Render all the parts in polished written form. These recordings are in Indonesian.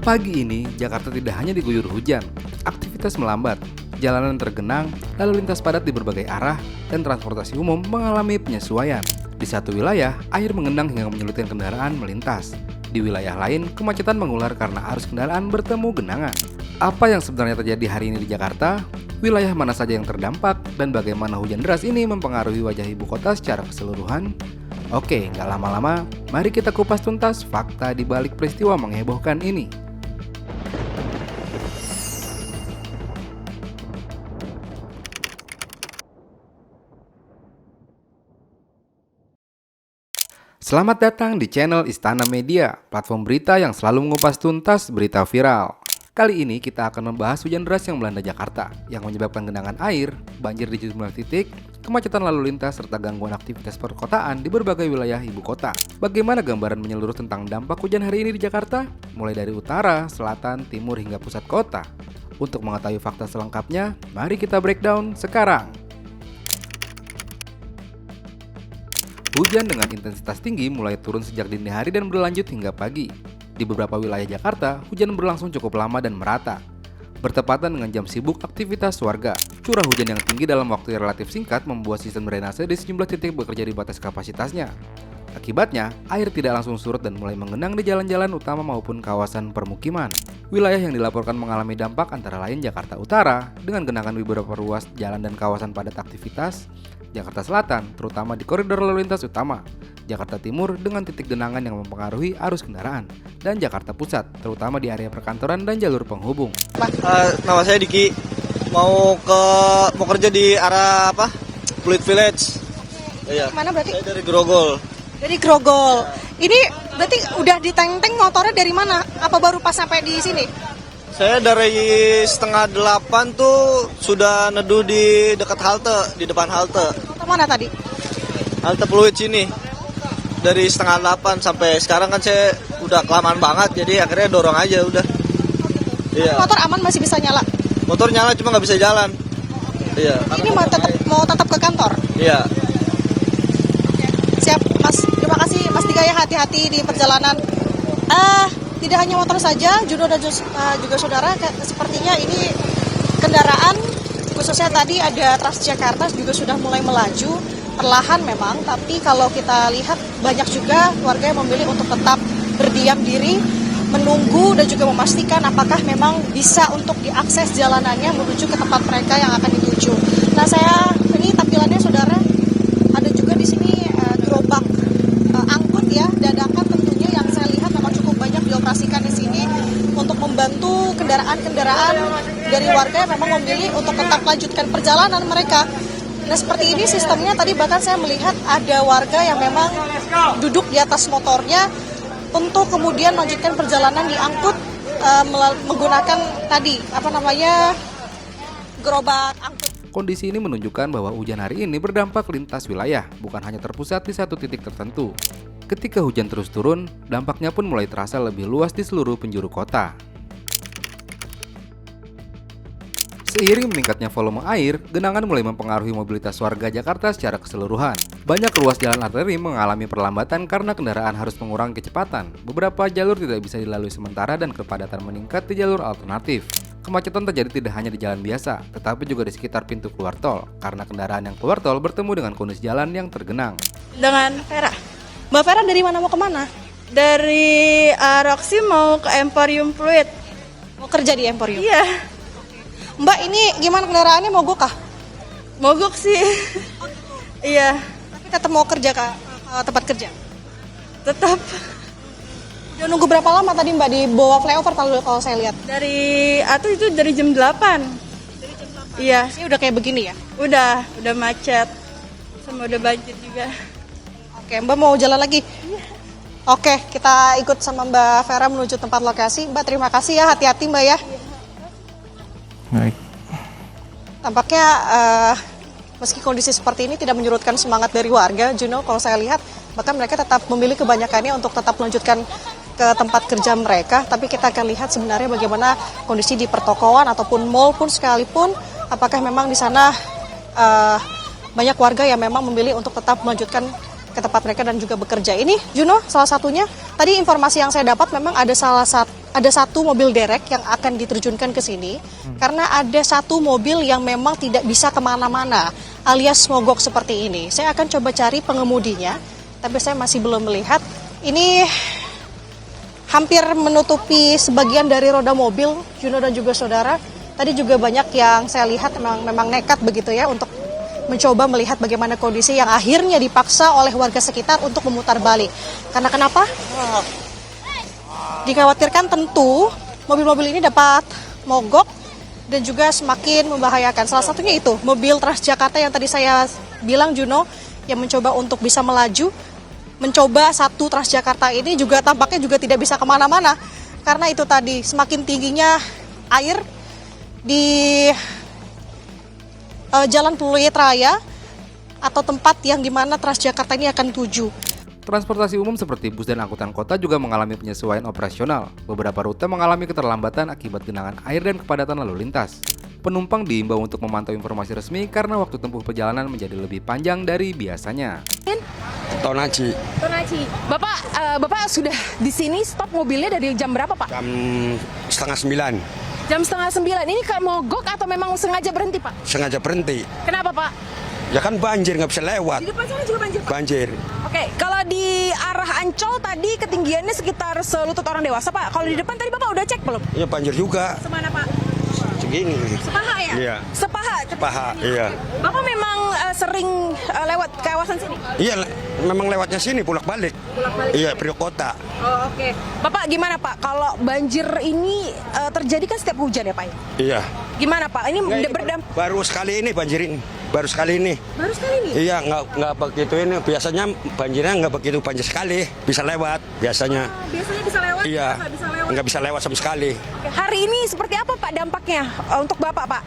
Pagi ini, Jakarta tidak hanya diguyur hujan, aktivitas melambat, jalanan tergenang, lalu lintas padat di berbagai arah, dan transportasi umum mengalami penyesuaian. Di satu wilayah, air mengendang hingga menyulitkan kendaraan melintas. Di wilayah lain, kemacetan mengular karena arus kendaraan bertemu genangan. Apa yang sebenarnya terjadi hari ini di Jakarta? Wilayah mana saja yang terdampak? Dan bagaimana hujan deras ini mempengaruhi wajah ibu kota secara keseluruhan? Oke, nggak lama-lama, mari kita kupas tuntas fakta di balik peristiwa menghebohkan ini. Selamat datang di channel Istana Media, platform berita yang selalu mengupas tuntas berita viral. Kali ini kita akan membahas hujan deras yang melanda Jakarta, yang menyebabkan genangan air, banjir di sejumlah titik, kemacetan lalu lintas, serta gangguan aktivitas perkotaan di berbagai wilayah ibu kota. Bagaimana gambaran menyeluruh tentang dampak hujan hari ini di Jakarta? Mulai dari utara, selatan, timur, hingga pusat kota. Untuk mengetahui fakta selengkapnya, mari kita breakdown sekarang. Hujan dengan intensitas tinggi mulai turun sejak dini hari dan berlanjut hingga pagi. Di beberapa wilayah Jakarta, hujan berlangsung cukup lama dan merata. Bertepatan dengan jam sibuk aktivitas warga, curah hujan yang tinggi dalam waktu yang relatif singkat membuat sistem drainase di sejumlah titik bekerja di batas kapasitasnya. Akibatnya, air tidak langsung surut dan mulai menggenang di jalan-jalan utama maupun kawasan permukiman. Wilayah yang dilaporkan mengalami dampak antara lain Jakarta Utara, dengan genangan di beberapa ruas jalan dan kawasan padat aktivitas, Jakarta Selatan, terutama di koridor lalu lintas utama, Jakarta Timur dengan titik genangan yang mempengaruhi arus kendaraan, dan Jakarta Pusat, terutama di area perkantoran dan jalur penghubung. Nama saya Diki, mau kerja di arah Pluit Village. Iya. Mana berarti? Saya dari Grogol. Dari Grogol. Ini berarti udah diteng-teng motornya dari mana? Apa baru pas sampai di sini? Saya dari 7:30 tuh sudah neduh di dekat halte, di depan halte. Mana tadi? Halte Pluit sini. Dari 7:30 sampai sekarang kan saya udah kelamaan banget, jadi akhirnya dorong aja udah. Iya. Motor aman masih bisa nyala? Motor nyala cuma nggak bisa jalan. Iya. Ini mau tetap ke kantor? Iya. Siap, Mas. Terima kasih Mas Dika ya, hati-hati di perjalanan. Tidak hanya motor saja, Juno dan juga saudara, sepertinya ini kendaraan, khususnya tadi ada Transjakarta juga sudah mulai melaju, perlahan memang, tapi kalau kita lihat banyak juga warga yang memilih untuk tetap berdiam diri, menunggu dan juga memastikan apakah memang bisa untuk diakses jalanannya menuju ke tempat mereka yang akan dituju. Nah, ini tampilannya saudara, ada juga di sini gerobak angkut ya, dadakan tentunya yang saya lihat memang cukup banyak dioperasikan di sini untuk membantu kendaraan-kendaraan dari warga yang memang memilih untuk tetap lanjutkan perjalanan mereka. Nah, seperti ini sistemnya, tadi bahkan saya melihat ada warga yang memang duduk di atas motornya untuk kemudian melanjutkan perjalanan diangkut menggunakan tadi gerobak angkut. Kondisi ini menunjukkan bahwa hujan hari ini berdampak lintas wilayah, bukan hanya terpusat di satu titik tertentu. Ketika hujan terus turun, dampaknya pun mulai terasa lebih luas di seluruh penjuru kota. Seiring meningkatnya volume air, genangan mulai mempengaruhi mobilitas warga Jakarta secara keseluruhan. Banyak ruas jalan arteri mengalami perlambatan karena kendaraan harus mengurangi kecepatan. Beberapa jalur tidak bisa dilalui sementara dan kepadatan meningkat di jalur alternatif. Kemacetan terjadi tidak hanya di jalan biasa, tetapi juga di sekitar pintu keluar tol, karena kendaraan yang keluar tol bertemu dengan kondisi jalan yang tergenang. Dengan Vera. Mbak Vera dari mana mau kemana? Dari Roxy mau ke Emporium Fluid. Mau kerja di Emporium? Iya, Mbak, ini gimana kendaraannya, mogok kah? mogok sih. Iya, Tapi tetap mau kerja ke tempat kerja? tetap Udah nunggu berapa lama tadi Mbak di bawah flyover kalau saya lihat? itu dari jam 8. Iya, Ini udah kayak begini ya? udah macet. Sama udah banjir juga. Oke, Mbak mau jalan lagi? Oke, kita ikut sama Mbak Vera menuju tempat lokasi. Mbak, terima kasih ya, hati-hati Mbak ya. Baik. Tampaknya meski kondisi seperti ini tidak menyurutkan semangat dari warga, Juno, kalau saya lihat, bahkan mereka tetap memilih kebanyakannya untuk tetap melanjutkan ke tempat kerja mereka. Tapi kita akan lihat sebenarnya bagaimana kondisi di pertokoan ataupun mall pun sekalipun, apakah memang di sana banyak warga yang memang memilih untuk tetap melanjutkan ke tempat mereka dan juga bekerja. Ini, Juno, salah satunya, tadi informasi yang saya dapat memang ada salah satu ada satu mobil derek yang akan diterjunkan ke sini karena ada satu mobil yang memang tidak bisa kemana-mana alias mogok seperti ini. Saya akan coba cari pengemudinya, tapi saya masih belum melihat. Ini hampir menutupi sebagian dari roda mobil, Juno dan juga saudara. Tadi juga banyak yang saya lihat memang nekat begitu ya untuk mencoba melihat bagaimana kondisi yang akhirnya dipaksa oleh warga sekitar untuk memutar balik. Karena kenapa? Dikhawatirkan tentu mobil-mobil ini dapat mogok dan juga semakin membahayakan. Salah satunya itu mobil Transjakarta yang tadi saya bilang Juno yang mencoba untuk bisa melaju. Mencoba satu Transjakarta ini juga tampaknya juga tidak bisa kemana-mana. Karena itu tadi semakin tingginya air di Jalan Pluit Raya atau tempat yang dimana Transjakarta ini akan tuju. Transportasi umum seperti bus dan angkutan kota juga mengalami penyesuaian operasional. Beberapa rute mengalami keterlambatan akibat genangan air dan kepadatan lalu lintas. Penumpang diimbau untuk memantau informasi resmi karena waktu tempuh perjalanan menjadi lebih panjang dari biasanya. Tonaji. Bapak sudah di sini stop mobilnya dari jam berapa, Pak? Jam 8:30. Jam 8:30. Ini kayak mogok atau memang sengaja berhenti, Pak? Sengaja berhenti. Kenapa, Pak? Ya kan banjir, nggak bisa lewat. Di depan sana juga banjir, Pak? Banjir. Oke, kalau di arah Ancol tadi ketinggiannya sekitar selutut orang dewasa, Pak. Kalau di depan tadi Bapak udah cek belum? Ya banjir juga. Semana, Pak? Segini. Sepaha ya? Iya. Sepaha? Paha, iya. Bapak memang sering lewat kawasan sini? Iya, memang lewatnya sini pulang-balik. Iya, Priok Kota. Oh, oke. Bapak gimana, Pak? Kalau banjir ini terjadi kan setiap hujan ya, Pak? Iya. Gimana, Pak? Ini Baru sekali ini banjir ini. Baru sekali ini. Baru sekali ini? Iya, nggak begitu ini. Biasanya banjirnya nggak begitu banjir sekali. Bisa lewat biasanya. Biasanya bisa lewat? Iya. Nggak bisa lewat? Nggak bisa lewat sama sekali. Oke. Hari ini seperti apa, Pak, dampaknya untuk Bapak, Pak?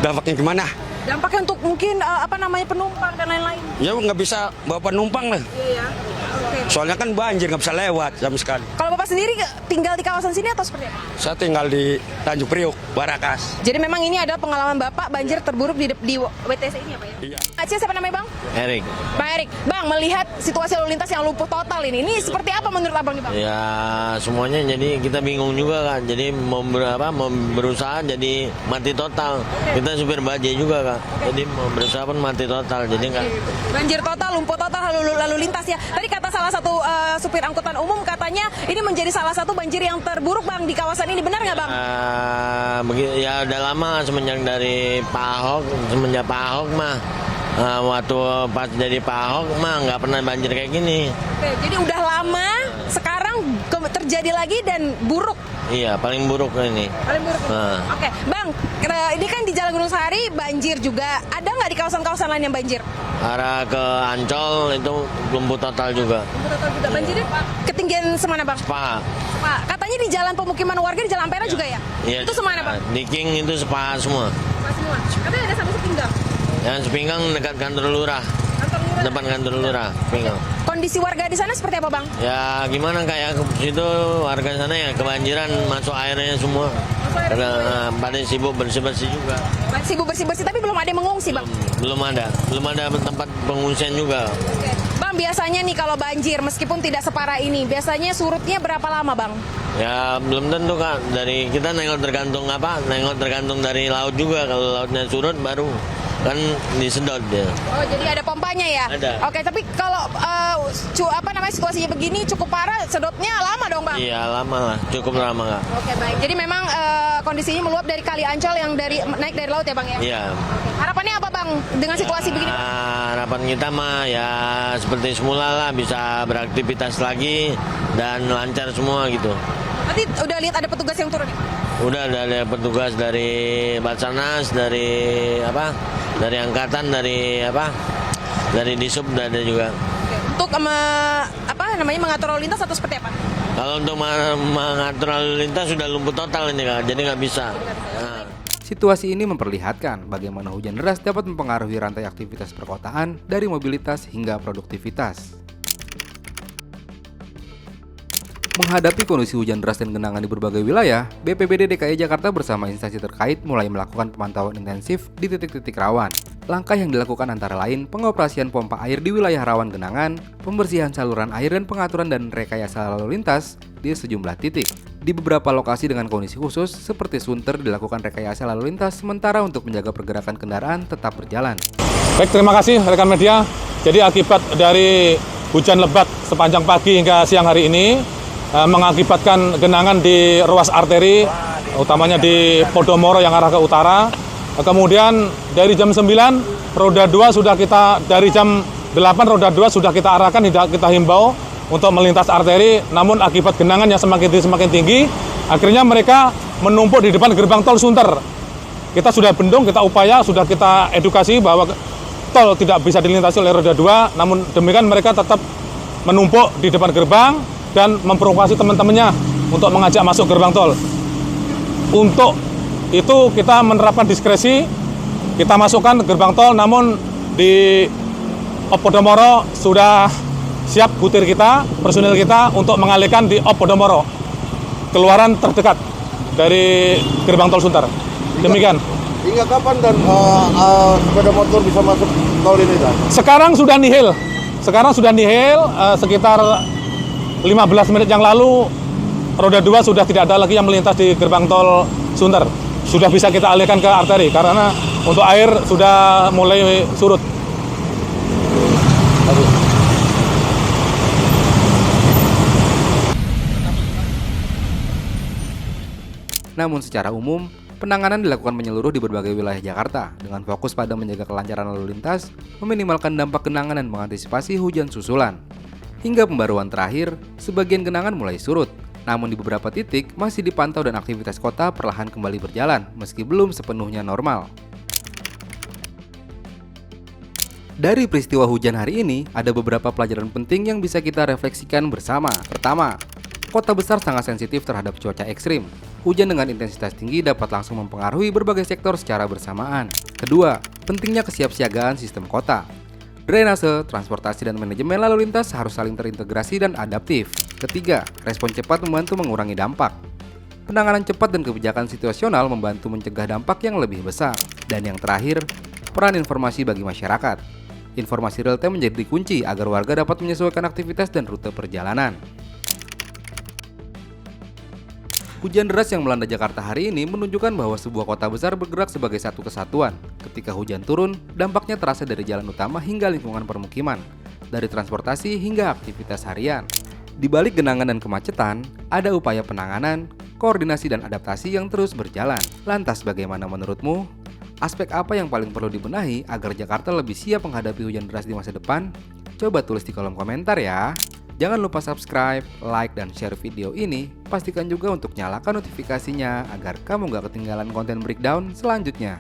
Dampaknya gimana? Dampaknya untuk mungkin penumpang dan lain-lain? Ya nggak bisa bawa penumpang lah. Iya, ya. Oke. Soalnya kan banjir nggak bisa lewat sama sekali. Kalau Bapak sendiri tinggal di kawasan sini atau seperti apa? Saya tinggal di Tanjung Priok, Barakas. Jadi memang ini adalah pengalaman Bapak banjir terburuk di WTC ini ya, Pak ya? Iya. Aceh, siapa namanya, Bang? Erik, Bang Erik. Bang, melihat situasi lalu lintas yang lumpuh total ini seperti apa menurut Abang nih, Bang? ya semuanya jadi kita bingung juga kan. Jadi mau berusaha jadi mati total. Kita supir bajai juga kan. Jadi mau berusaha pun mati total. Jadi enggak. Banjir total, lumpuh total, lalu lintas ya. Tadi kata salah satu supir angkutan umum katanya ini menjadi salah satu banjir yang terburuk, Bang, di kawasan ini. Benar nggak, Bang? Ya udah lama semenjak Pak Ahok mah. Waktu pas jadi Pak Ahok mah nggak pernah banjir kayak gini. Oke, jadi udah lama, sekarang terjadi lagi dan buruk. Iya, paling buruk ini. Paling buruk. Nah. Oke, Bang, ini kan di Jalan Gunung Sahari banjir juga. Ada nggak di kawasan-kawasan lain yang banjir? Arah ke Ancol itu lumpuh total juga. Lumpuh total juga. Banjirnya ketinggian semana, Bang? Paha. Pak, katanya di jalan pemukiman warga di Jalan Ampera juga ya? Iya, Itu semana, Bang? Di King itu sepaha semua. Semua. Katanya ada sampai sepinggang. Yang sepinggang dekat kantor lurah. Kantor lurah. Depan kantor lurah, sepinggang. Kondisi warga di sana seperti apa, Bang? Ya gimana kayak situ warga sana ya kebanjiran masuk airnya semua. Karena pada sibuk bersih-bersih juga. Sibuk bersih-bersih tapi belum ada yang mengungsi, Bang? Belum ada tempat pengungsian juga. Oke. Bang, biasanya nih kalau banjir meskipun tidak separah ini, biasanya surutnya berapa lama, Bang? Ya belum tentu Kak. Dari kita nengok tergantung dari laut juga. Kalau lautnya surut baru kan disedot dia. Oh, jadi ada pompanya ya? Ada. Oke, tapi kalau situasinya begini cukup parah, sedotnya lama dong, Bang? Iya lama lah, cukup lama Kak. Oke, baik. Jadi memang kondisinya meluap dari Kali Ancol yang naik dari laut ya, Bang ya? Iya. Harapannya apa, Bang, dengan situasi begini, Bang? Harapan kita mah ya seperti semula lah, bisa beraktivitas lagi dan lancar semua gitu. Nanti udah lihat ada petugas yang turun ya? Udah ada petugas dari Basarnas, dari angkatan, dari Disub udah ada juga. Oke. Untuk mengatur lalu lintas atau seperti apa? Kalau untuk mengatur lalu lintas sudah lumpuh total ini Kak, jadi nggak bisa. Nah. Situasi ini memperlihatkan bagaimana hujan deras dapat mempengaruhi rantai aktivitas perkotaan dari mobilitas hingga produktivitas. Menghadapi kondisi hujan deras dan genangan di berbagai wilayah, BPBD DKI Jakarta bersama instansi terkait mulai melakukan pemantauan intensif di titik-titik rawan. Langkah yang dilakukan antara lain pengoperasian pompa air di wilayah rawan genangan, pembersihan saluran air dan pengaturan dan rekayasa lalu lintas di sejumlah titik. Di beberapa lokasi dengan kondisi khusus seperti Sunter dilakukan rekayasa lalu lintas sementara untuk menjaga pergerakan kendaraan tetap berjalan. Baik, terima kasih rekan media. Jadi akibat dari hujan lebat sepanjang pagi hingga siang hari ini mengakibatkan genangan di ruas arteri, utamanya di Podomoro yang arah ke utara. Kemudian dari jam 9 roda 2 sudah kita, dari jam 8 roda 2 sudah kita arahkan, kita himbau untuk melintas arteri. Namun akibat genangan yang semakin tinggi, akhirnya mereka menumpuk di depan gerbang tol Sunter. Kita sudah bendung, kita upaya, sudah kita edukasi bahwa tol tidak bisa dilintasi oleh roda 2, namun demikian mereka tetap menumpuk di depan gerbang dan memprovokasi teman-temannya untuk mengajak masuk gerbang tol. Untuk itu kita menerapkan diskresi, kita masukkan gerbang tol, namun di Podomoro sudah siap butir kita, personil kita untuk mengalihkan di Podomoro, keluaran terdekat dari gerbang tol Sunter. Demikian. Hingga kapan dan sepeda motor bisa masuk tol ini, Dan? Sekarang sudah nihil. Sekitar 15 menit yang lalu roda 2 sudah tidak ada lagi yang melintas di gerbang tol Sunter. Sudah bisa kita alihkan ke arteri karena untuk air sudah mulai surut. Namun secara umum, penanganan dilakukan menyeluruh di berbagai wilayah Jakarta dengan fokus pada menjaga kelancaran lalu lintas, meminimalkan dampak genangan dan mengantisipasi hujan susulan. Hingga pembaruan terakhir, sebagian genangan mulai surut. Namun di beberapa titik masih dipantau dan aktivitas kota perlahan kembali berjalan meski belum sepenuhnya normal. Dari peristiwa hujan hari ini, ada beberapa pelajaran penting yang bisa kita refleksikan bersama. Pertama, kota besar sangat sensitif terhadap cuaca ekstrim. Hujan dengan intensitas tinggi dapat langsung mempengaruhi berbagai sektor secara bersamaan. Kedua, pentingnya kesiapsiagaan sistem kota. Drainase, transportasi, dan manajemen lalu lintas harus saling terintegrasi dan adaptif. Ketiga, respon cepat membantu mengurangi dampak. Penanganan cepat dan kebijakan situasional membantu mencegah dampak yang lebih besar. Dan yang terakhir, peran informasi bagi masyarakat. Informasi real time menjadi kunci agar warga dapat menyesuaikan aktivitas dan rute perjalanan. Hujan deras yang melanda Jakarta hari ini menunjukkan bahwa sebuah kota besar bergerak sebagai satu kesatuan. Ketika hujan turun, dampaknya terasa dari jalan utama hingga lingkungan permukiman, dari transportasi hingga aktivitas harian. Di balik genangan dan kemacetan, ada upaya penanganan, koordinasi dan adaptasi yang terus berjalan. Lantas bagaimana menurutmu? Aspek apa yang paling perlu dibenahi agar Jakarta lebih siap menghadapi hujan deras di masa depan? Coba tulis di kolom komentar ya. Jangan lupa subscribe, like, dan share video ini. Pastikan juga untuk nyalakan notifikasinya agar kamu gak ketinggalan konten breakdown selanjutnya.